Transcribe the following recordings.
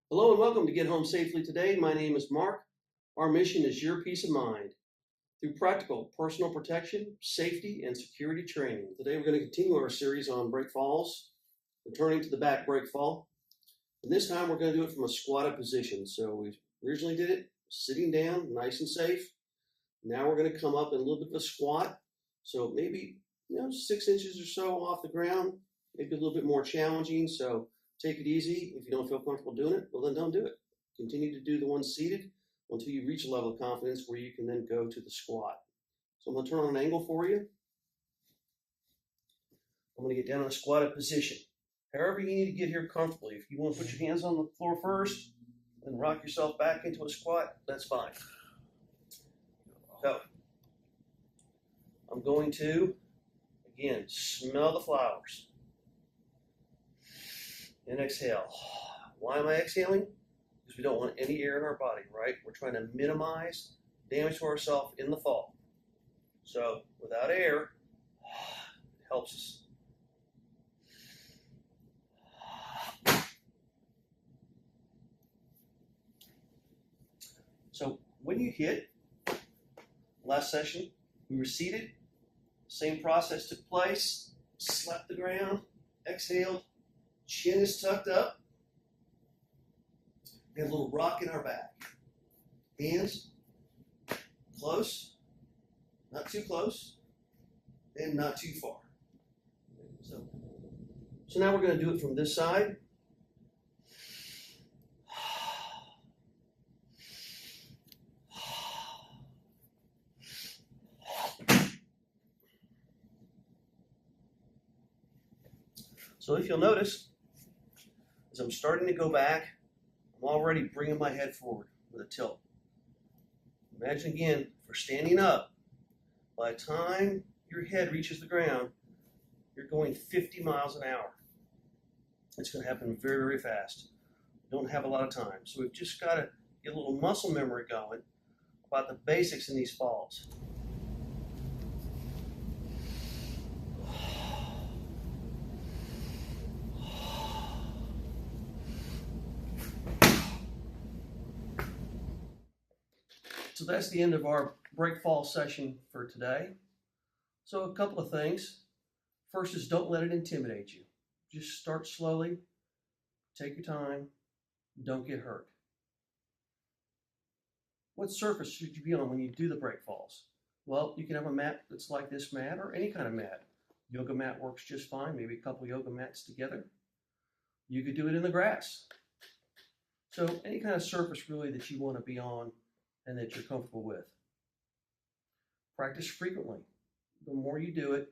Hello and welcome to Get Home Safely Today. My name is Mark. Our mission is your peace of mind through practical personal protection, safety, and security training. Today we're going to continue our series on break falls, returning to the back break fall. And this time we're going to do it from a squatted position. So we originally did it sitting down, nice and safe. Now we're going to come up in a little bit of a squat. So maybe 6 inches or so off the ground, maybe a little bit more challenging. So take it easy. If you don't feel comfortable doing it, well then don't do it. Continue to do the one seated until you reach a level of confidence where you can then go to the squat. So I'm going to turn on an angle for you. I'm going to get down in a squatted position. However you need to get here comfortably. If you want to put your hands on the floor first and rock yourself back into a squat, that's fine. So I'm going to, again, smell the flowers. And exhale. Why am I exhaling? Because we don't want any air in our body, right? We're trying to minimize damage to ourselves in the fall. So without air, it helps us. So when you hit, last session, we were seated. Same process took place. Slapped the ground, exhaled. Chin is tucked up. We have a little rock in our back. Hands close, not too close, and not too far. So now we're going to do it from this side. So if you'll notice, as I'm starting to go back, I'm already bringing my head forward with a tilt. Imagine again, for standing up, by the time your head reaches the ground, you're going 50 miles an hour. It's going to happen very, very fast. We don't have a lot of time. So we've just got to get a little muscle memory going about the basics in these falls. So that's the end of our break fall session for today. So a couple of things. First is don't let it intimidate you. Just start slowly, take your time, don't get hurt. What surface should you be on when you do the break falls? Well, you can have a mat that's like this mat or any kind of mat. Yoga mat works just fine, maybe a couple yoga mats together. You could do it in the grass. So any kind of surface really that you want to be on and that you're comfortable with. Practice frequently. The more you do it,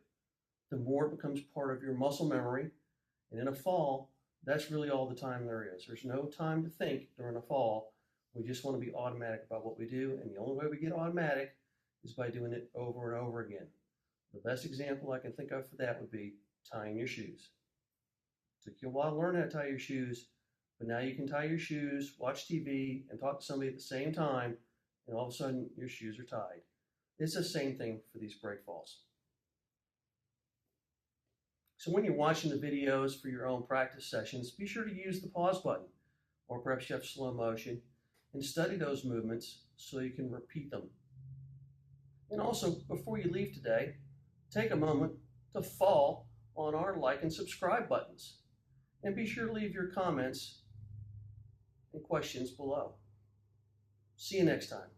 the more it becomes part of your muscle memory. And in a fall, that's really all the time there is. There's no time to think during a fall. We just want to be automatic about what we do. And the only way we get automatic is by doing it over and over again. The best example I can think of for that would be tying your shoes. It took you a while to learn how to tie your shoes, but now you can tie your shoes, watch TV, and talk to somebody at the same time, and all of a sudden your shoes are tied. It's the same thing for these break falls. So when you're watching the videos for your own practice sessions, be sure to use the pause button, or perhaps you have slow motion, and study those movements so you can repeat them. And also, before you leave today, take a moment to fall on our like and subscribe buttons. And be sure to leave your comments and questions below. See you next time.